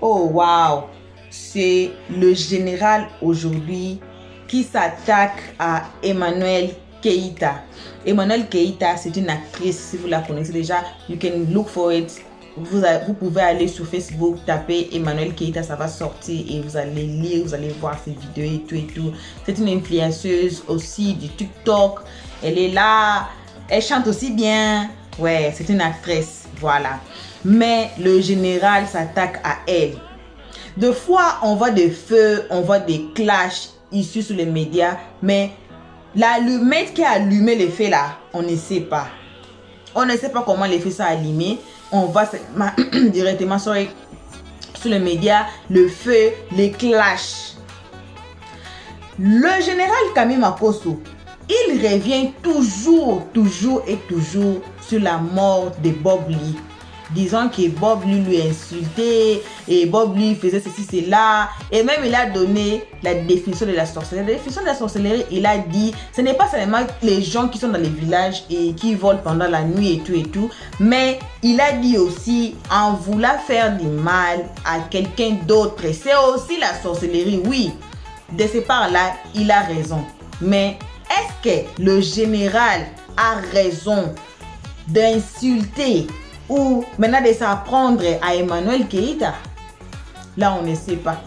Oh wow, c'est le général aujourd'hui qui s'attaque à Emmanuel Keïta. Emmanuel Keïta, c'est une actrice, si vous la connaissez déjà, you can look for it. Vous pouvez aller sur Facebook, taper Emmanuel Keïta, ça va sortir et vous allez lire, vous allez voir ses vidéos et tout. C'est une influenceuse aussi du TikTok. Elle est là, elle chante aussi bien. Ouais, c'est une actrice, voilà. Mais le général s'attaque à elle. Des fois, on voit des feux, on voit des clashs issus sur les médias, mais l'allumette qui a allumé les feux là, on ne sait pas. On ne sait pas comment les feux sont allumés. On va directement sur les médias, le feu, les clashs. Le général Camille Makosso, il revient toujours sur la mort de Bob Lee. Disons que Bob lui insultait et Bob lui faisait ceci, cela. Et même il a donné la définition de la sorcellerie. La définition de la sorcellerie, il a dit, ce n'est pas seulement les gens qui sont dans les villages et qui volent pendant la nuit et tout. Mais il a dit aussi, en voulant faire du mal à quelqu'un d'autre, c'est aussi la sorcellerie. Oui, de ce part-là, il a raison. Mais est-ce que le général a raison d'insulter ou maintenant de s'apprendre à Emmanuel Keïta? Là, on ne sait pas.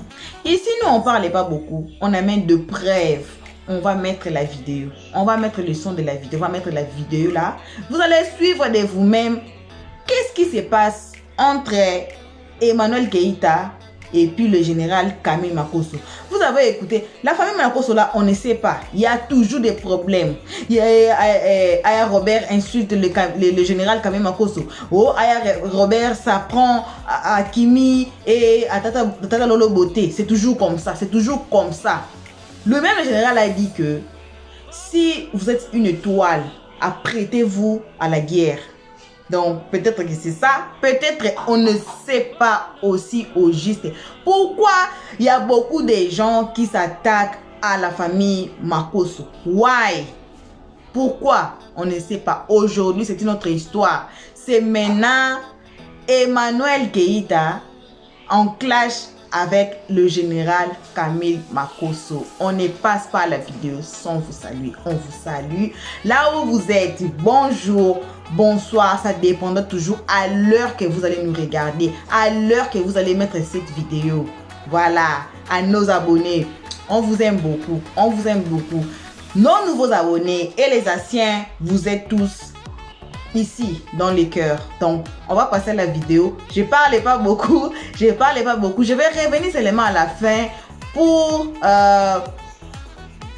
Ici, nous, on ne parle pas beaucoup. On amène de preuves. On va mettre la vidéo. On va mettre le son de la vidéo. On va mettre la vidéo là. Vous allez suivre de vous-même qu'est-ce qui se passe entre Emmanuel Keïta et puis le général Camille Makosso. Vous avez écouté, la famille Makosso là, on ne sait pas. Il y a toujours des problèmes. Aya Robert insulte le général Camille Makosso. Oh, Aya Robert s'apprend à Kimi et à Tata Lolo Beauté. C'est toujours comme ça. C'est toujours comme ça. Le même général a dit que si vous êtes une étoile, apprêtez-vous à la guerre. Donc, peut-être que c'est ça. Peut-être on ne sait pas aussi au juste. Pourquoi il y a beaucoup de gens qui s'attaquent à la famille Makosso? Why? Pourquoi? On ne sait pas. Aujourd'hui, c'est une autre histoire. C'est maintenant Emmanuel Keïta en clash avec le général Camille Makosso. On ne passe pas la vidéo sans vous saluer. On vous salue. Là où vous êtes, bonjour, bonsoir, ça dépendra toujours à l'heure que vous allez nous regarder, à l'heure que vous allez mettre cette vidéo. Voilà, à nos abonnés, on vous aime beaucoup, on vous aime beaucoup. Nos nouveaux abonnés et les anciens, vous êtes tous ici dans les cœurs. Donc on va passer à la vidéo. Je parlais pas beaucoup. Je vais revenir seulement à la fin pour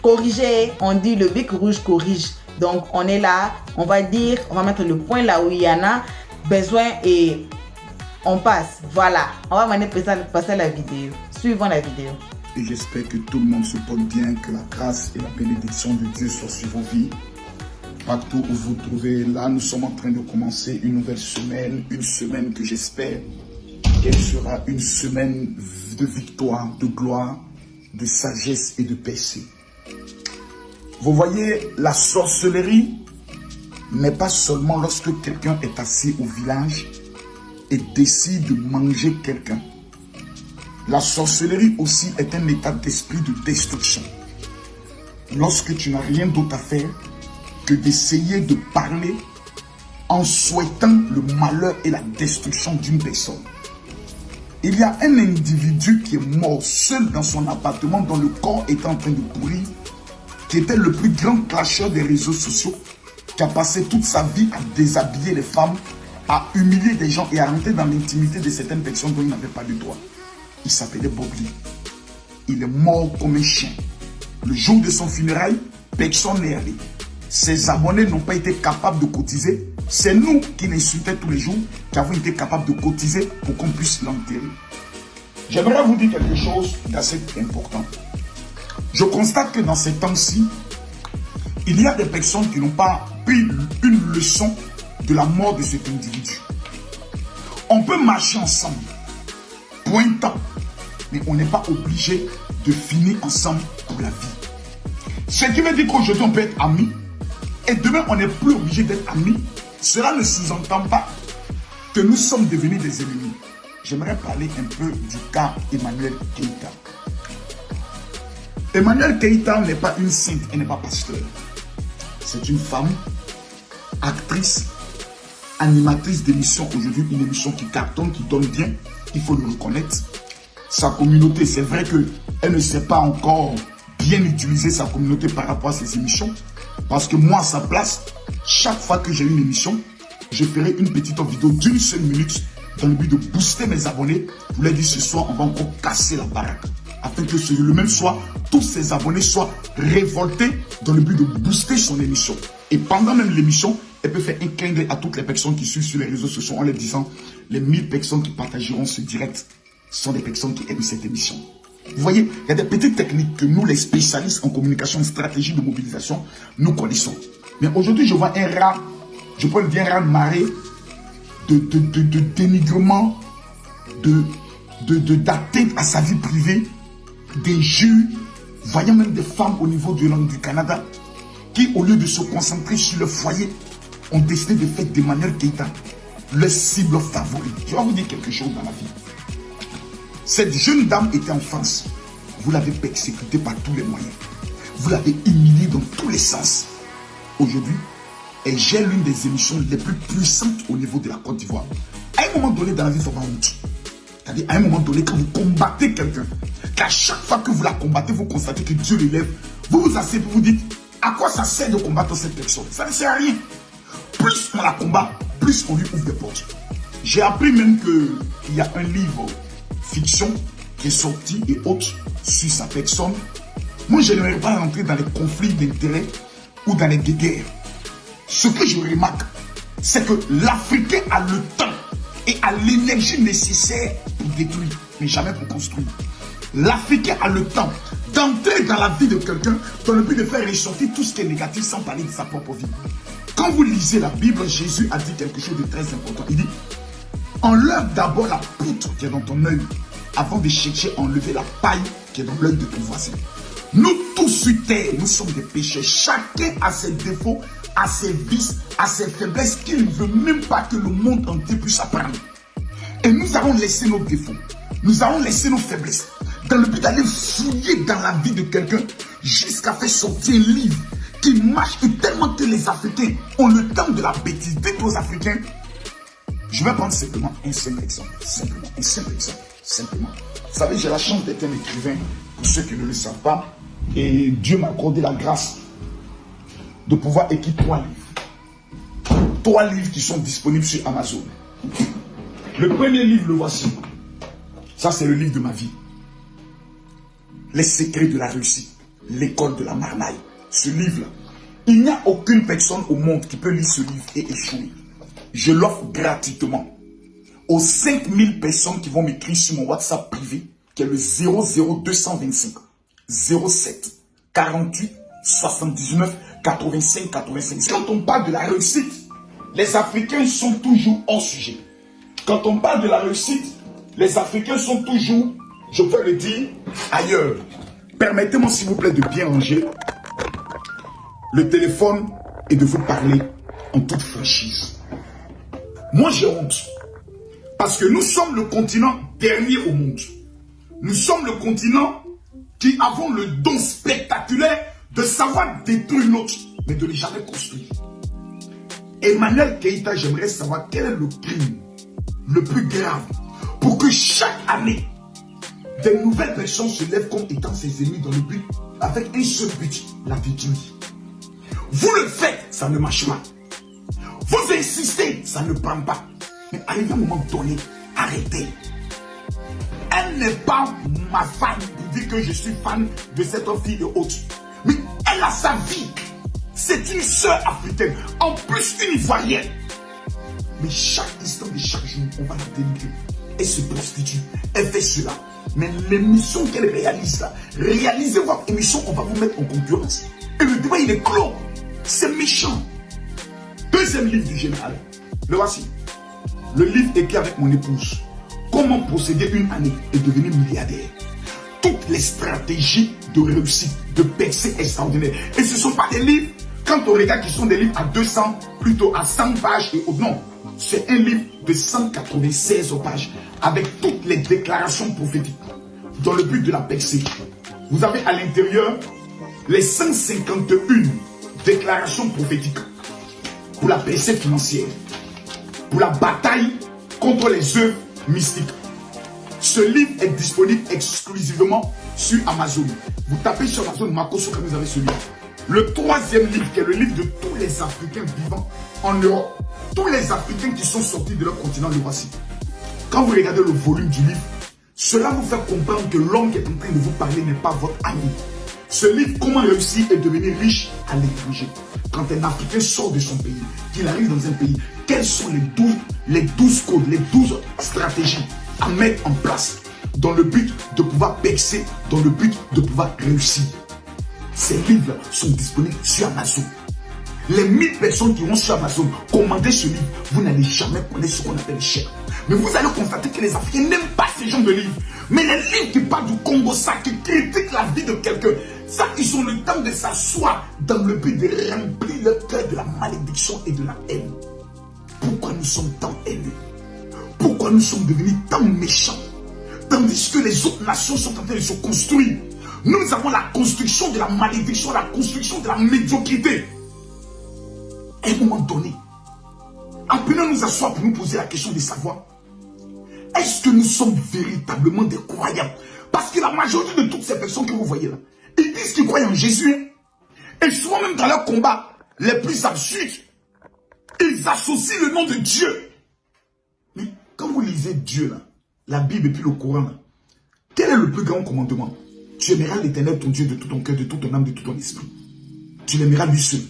corriger. On dit le bic rouge corrige. Donc on est là, on va dire, on va mettre le point là où il y en a besoin et on passe. Voilà, on va maintenant passer à la vidéo. Suivons la vidéo. Et j'espère que tout le monde se porte bien, que la grâce et la bénédiction de Dieu soient sur vos vies. Partout où vous vous trouvez, là, nous sommes en train de commencer une nouvelle semaine. Une semaine que j'espère qu'elle sera une semaine de victoire, de gloire, de sagesse et de percée. Vous voyez, la sorcellerie n'est pas seulement lorsque quelqu'un est assis au village et décide de manger quelqu'un. La sorcellerie aussi est un état d'esprit de destruction. Lorsque tu n'as rien d'autre à faire que d'essayer de parler en souhaitant le malheur et la destruction d'une personne. Il y a un individu qui est mort seul dans son appartement, dont le corps était en train de pourrir, qui était le plus grand clasheur des réseaux sociaux, qui a passé toute sa vie à déshabiller les femmes, à humilier des gens et à rentrer dans l'intimité de certaines personnes dont il n'avait pas le droit. Il s'appelait Bob Lee. Il est mort comme un chien. Le jour de son funérail, personne n'est allé. Ses abonnés n'ont pas été capables de cotiser. C'est nous qui l'insultons tous les jours qui avons été capables de cotiser pour qu'on puisse l'enterrer. J'aimerais vous dire quelque chose d'assez important. Je constate que dans ces temps-ci, il y a des personnes qui n'ont pas pris une leçon de la mort de cet individu. On peut marcher ensemble pour un temps, mais on n'est pas obligé de finir ensemble pour la vie. Ce qui veut dire qu'aujourd'hui on peut être amis et demain on n'est plus obligé d'être amis. Cela ne sous-entend pas que nous sommes devenus des ennemis. j'aimerais parler un peu du cas Emmanuel Keïta. Emmanuel Keïta n'est pas une sainte, elle n'est pas pasteur. C'est une femme, actrice, animatrice d'émission aujourd'hui, une émission qui cartonne, qui donne bien, il faut le reconnaître. Sa communauté, c'est vrai qu'elle ne sait pas encore bien utiliser sa communauté par rapport à ses émissions. Parce que moi, à sa place, chaque fois que j'ai une émission, je ferai une petite vidéo d'une seule minute dans le but de booster mes abonnés pour leur dire ce soir, on va encore casser la baraque. Afin que le même soir, tous ses abonnés soient révoltés dans le but de booster son émission. Et pendant même l'émission, elle peut faire un clin d'œil à toutes les personnes qui suivent sur les réseaux sociaux en leur disant les 1000 personnes qui partageront ce direct sont des personnes qui aiment cette émission. Vous voyez, il y a des petites techniques que nous, les spécialistes en communication, stratégie de mobilisation, nous connaissons. Mais aujourd'hui, je vois un rat, je peux le dire un rat marée de dénigrement, d'atteinte à sa vie privée, des jus, voyant même des femmes au niveau du Canada, qui, au lieu de se concentrer sur le foyer, ont décidé de faire d'Emmanuel Keïta leur cible favorite. Je vais vous dire quelque chose dans la vie. Cette jeune dame était en France. Vous l'avez persécutée par tous les moyens. Vous l'avez humiliée dans tous les sens. Aujourd'hui, elle gère l'une des émissions les plus puissantes au niveau de la Côte d'Ivoire. À un moment donné dans la vie, il faut avoir honte. C'est-à-dire, à un moment donné, quand vous combattez quelqu'un, qu'à chaque fois que vous la combattez, vous constatez que Dieu l'élève, vous vous asseyez et vous dites, à quoi ça sert de combattre cette personne? Ça ne sert à rien. Plus on la combat, plus on lui ouvre des portes. J'ai appris même qu'il y a un livre fiction qui est sorti et autres sur sa personne. Moi, je n'aimerais pas rentrer dans les conflits d'intérêts ou dans les guerres. Ce que je remarque, c'est que l'Africain a le temps et a l'énergie nécessaire pour détruire, mais jamais pour construire. L'Africain a le temps d'entrer dans la vie de quelqu'un dans le but de faire ressortir tout ce qui est négatif sans parler de sa propre vie. Quand vous lisez la Bible, Jésus a dit quelque chose de très important. Il dit, enlève d'abord la poutre qui est dans ton œil avant de chercher à enlever la paille qui est dans l'œil de ton voisin. Nous tous sur terre, nous sommes des pécheurs. Chacun a ses défauts, a ses vices, a ses faiblesses qu'il ne veut même pas que le monde entier puisse apprendre. Et nous avons laissé nos défauts, nous avons laissé nos faiblesses dans le but d'aller fouiller dans la vie de quelqu'un jusqu'à faire sortir un livre qui marche et tellement que les Africains ont le temps de la bêtise. Dites aux Africains, je vais prendre simplement un simple exemple. Simplement. Vous savez, j'ai la chance d'être un écrivain, pour ceux qui ne le savent pas. Et Dieu m'a accordé la grâce de pouvoir écrire 3 livres. 3 livres qui sont disponibles sur Amazon. Le premier livre, le voici. Ça, c'est le livre de ma vie. Les secrets de la réussite. L'école de la marmaille. Ce livre-là, il n'y a aucune personne au monde qui peut lire ce livre et échouer. Je l'offre gratuitement aux 5000 personnes qui vont m'écrire sur mon WhatsApp privé, qui est le 00225 07 48 79 85 85. Quand on parle de la réussite, les Africains sont toujours hors sujet. Quand on parle de la réussite, les Africains sont toujours, je peux le dire, ailleurs. Permettez-moi s'il vous plaît de bien ranger le téléphone et de vous parler en toute franchise. Moi, j'ai honte. Parce que nous sommes le continent dernier au monde. Nous sommes le continent qui avons le don spectaculaire de savoir détruire l'autre, mais de ne jamais construire. Emmanuel Keïta, j'aimerais savoir quel est le crime le plus grave pour que chaque année, des nouvelles personnes se lèvent comme étant ses ennemis dans le but, avec un seul but, la détruire. Vous le faites, ça ne marche pas. Vous insistez, ça ne prend pas. Mais arrivé à un moment donné, arrêtez. Elle n'est pas ma fan pour dire que je suis fan de cette fille et autres. Mais elle a sa vie. C'est une sœur africaine, en plus une ivoirienne. Mais chaque instant de chaque jour, on va la dénigrer. Elle se prostitue, elle fait cela. Mais l'émission qu'elle réalise là, réalisez votre émission, on va vous mettre en concurrence. Et le débat, il est clos. C'est méchant. Deuxième livre du général. Le voici. Le livre écrit avec mon épouse. Comment posséder une année et devenir milliardaire. Toutes les stratégies de réussite, de percée extraordinaire. Et ce ne sont pas des livres, quand on regarde qui sont des livres à 200, plutôt à 100 pages et au non. C'est un livre de 196 pages avec toutes les déclarations prophétiques dans le but de la percer. Vous avez à l'intérieur les 151 déclarations prophétiques pour la percée financière, pour la bataille contre les œuvres mystiques. Ce livre est disponible exclusivement sur Amazon. Vous tapez sur Amazon Makosso quand vous avez ce livre. Le troisième livre, qui est le livre de tous les Africains vivant en Europe, tous les Africains qui sont sortis de leur continent, le voici. Quand vous regardez le volume du livre, cela vous fait comprendre que l'homme qui est en train de vous parler n'est pas votre ami. Ce livre, comment réussir et devenir riche à l'étranger. Quand un Africain sort de son pays, qu'il arrive dans un pays, quels sont les 12 codes, les 12 stratégies à mettre en place dans le but de pouvoir percer, dans le but de pouvoir réussir. Ces livres sont disponibles sur Amazon. Les 1000 personnes qui vont sur Amazon commander ce livre, vous n'allez jamais connaître ce qu'on appelle cher. Mais vous allez constater que les Africains n'aiment pas ces genres de livres. Mais les livres qui parlent du Congo, ça, qui critiquent la vie de quelqu'un, ça, ils ont le temps de s'asseoir dans le but de remplir leur cœur de la malédiction et de la haine. Pourquoi nous sommes tant haineux? Pourquoi nous sommes devenus tant méchants? Tandis que les autres nations sont en train de se construire. Nous avons la construction de la malédiction, la construction de la médiocrité. À un moment donné, appelons nous asseoir pour nous poser la question de savoir, est-ce que nous sommes véritablement des croyants? Parce que la majorité de toutes ces personnes que vous voyez là, ils disent qu'ils croient en Jésus. Et souvent même dans leur combat, les plus absurdes, ils associent le nom de Dieu. Mais quand vous lisez Dieu là, la Bible et puis le Coran là, quel est le plus grand commandement? Tu aimeras l'Éternel ton Dieu de tout ton cœur, de toute ton âme, de tout ton esprit. Tu l'aimeras lui seul.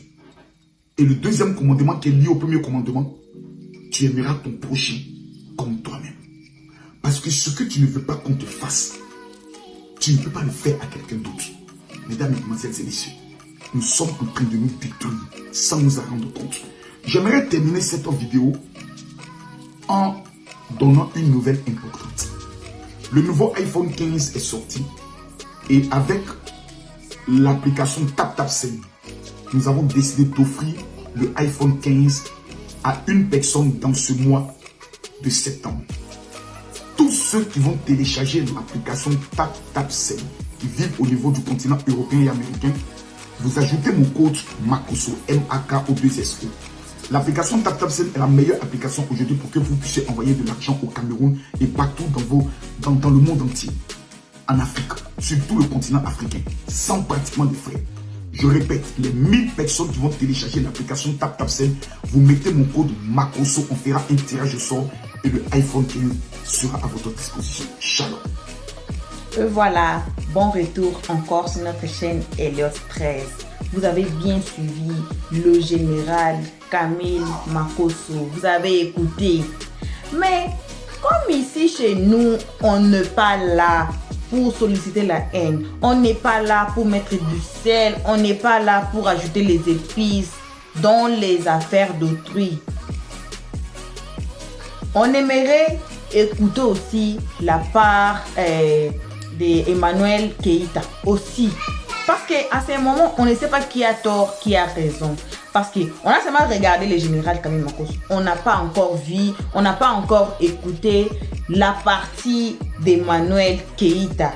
Et le deuxième commandement qui est lié au premier commandement, tu aimeras ton prochain comme toi-même. Parce que ce que tu ne veux pas qu'on te fasse, tu ne peux pas le faire à quelqu'un d'autre. Mesdames, mesdemoiselles et messieurs, nous sommes en train de nous détruire sans nous en rendre compte. J'aimerais terminer cette vidéo en donnant une nouvelle importante. Le nouveau iPhone 15 est sorti et avec l'application TapTapSend, nous avons décidé d'offrir le iPhone 15 à une personne dans ce mois de septembre. Tous ceux qui vont télécharger l'application TapTapSend, qui vivent au niveau du continent européen et américain, vous ajoutez mon code MAKOSSO, M-A-K-O-2-S-O. L'application TapTapSend est la meilleure application aujourd'hui pour que vous puissiez envoyer de l'argent au Cameroun et partout dans le monde entier. En Afrique, sur tout le continent africain, sans pratiquement de frais. Je répète, les 1000 personnes qui vont télécharger l'application TapTapSend, vous mettez mon code MAKOSSO, on fera un tirage au sort et le iPhone 15 sera à votre disposition. Shalom. Voilà, bon retour encore sur notre chaîne Elios 13. Vous avez bien suivi le général Camille Makosso. Vous avez écouté. Mais comme ici chez nous, on n'est pas là pour solliciter la haine. On n'est pas là pour mettre du sel. On n'est pas là pour ajouter les épices dans les affaires d'autrui. On aimerait écouter aussi la part d'Emmanuel Keïta aussi. Parce qu'à ce moment, on ne sait pas qui a tort, qui a raison. Parce qu'on a seulement regardé le général Camille Makosso. On n'a pas encore vu, on n'a pas encore écouté la partie d'Emmanuel Keïta.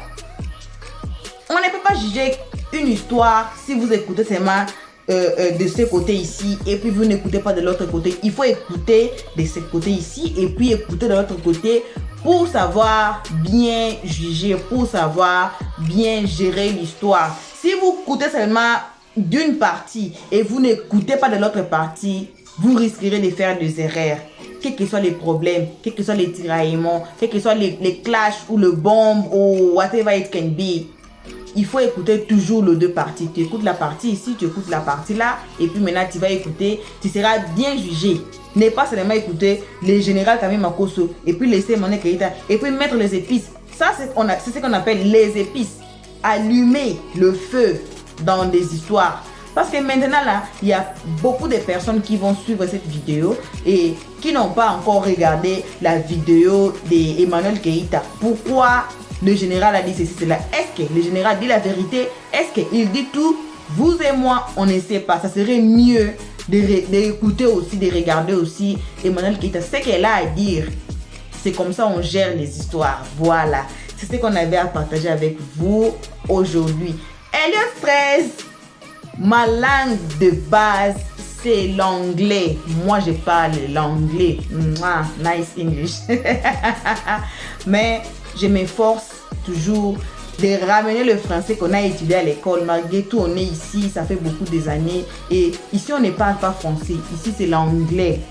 On ne peut pas juger une histoire si vous écoutez seulement de ce côté ici et puis vous n'écoutez pas de l'autre côté. Il faut écouter de ce côté ici et puis écouter de l'autre côté pour savoir bien juger, pour savoir bien gérer l'histoire. Si vous écoutez seulement d'une partie et vous n'écoutez pas de l'autre partie, vous risquerez de faire des erreurs. Quels que soient les problèmes, quels que soient les tiraillements, quels que soient les clashs ou le bombe ou whatever it can be, il faut écouter toujours les deux parties. Tu écoutes la partie ici, tu écoutes la partie là, et puis maintenant tu vas écouter, tu seras bien jugé. N'est pas seulement écouter le général Camille Makosso et puis laisser Emmanuel Keïta et puis mettre les épices. Ça, c'est ce qu'on appelle les épices. Allumer le feu dans des histoires. Parce que maintenant là, il y a beaucoup de personnes qui vont suivre cette vidéo et qui n'ont pas encore regardé la vidéo d'Emmanuel Keïta. Pourquoi le général a dit ceci, cela? Est-ce que le général dit la vérité? Est-ce qu'il dit tout? Vous et moi, on ne sait pas. Ça serait mieux d'écouter aussi, de regarder aussi Emmanuel Keïta, ce qu'elle a à dire. C'est comme ça on gère les histoires. Voilà, c'est ce qu'on avait à partager avec vous aujourd'hui. Elliott Stress, ma langue de base, c'est l'anglais. Moi, je parle l'anglais. Nice English. Mais je m'efforce toujours de ramener le français qu'on a étudié à l'école. Malgré tout, on est ici, ça fait beaucoup des années. Et ici, on ne parle pas français. Ici, c'est l'anglais.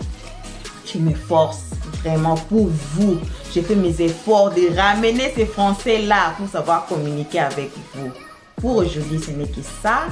Je m'efforce vraiment pour vous. J'ai fait mes efforts de ramener ces français-là pour savoir communiquer avec vous. Pour aujourd'hui, ce n'est que ça.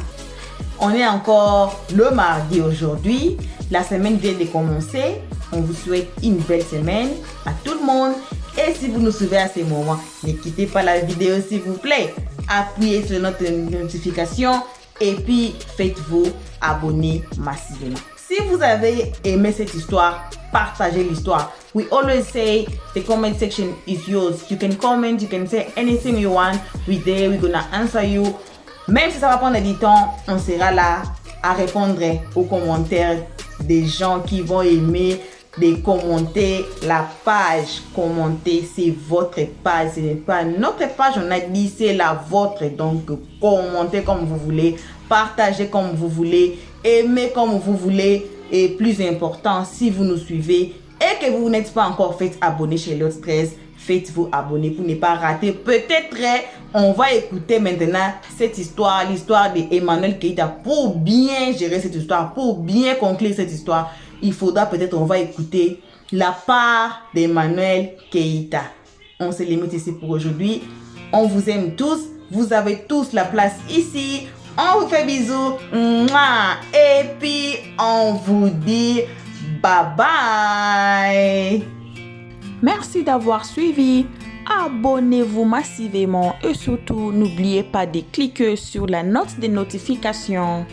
On est encore le mardi aujourd'hui. La semaine vient de commencer. On vous souhaite une belle semaine à tout le monde. Et si vous nous suivez à ce moment, ne quittez pas la vidéo s'il vous plaît. Appuyez sur notre notification et puis faites-vous abonner massivement. Si vous avez aimé cette histoire, partagez l'histoire. We always say the comment section is yours. You can comment, you can say anything you want. We're there, we're gonna answer you. Même si ça va prendre du temps, on sera là à répondre aux commentaires des gens qui vont aimer de commenter la page. Commenter, c'est votre page, ce n'est pas notre page, on a dit c'est la vôtre. Donc commentez comme vous voulez, partagez comme vous voulez, aimez comme vous voulez. Et plus important, si vous nous suivez et que vous n'êtes pas encore fait abonner chez Elliott Stress, faites-vous abonner pour ne pas rater. Peut-être on va écouter maintenant cette histoire, l'histoire d'Emmanuel Keita. Pour bien gérer cette histoire, pour bien conclure cette histoire, il faudra peut-être on va écouter la part d'Emmanuel Keita. On se limite ici pour aujourd'hui. On vous aime tous. Vous avez tous la place ici. On vous fait bisous. Et puis on vous dit bye bye. Merci d'avoir suivi. Abonnez-vous massivement et surtout n'oubliez pas de cliquer sur la note de notification.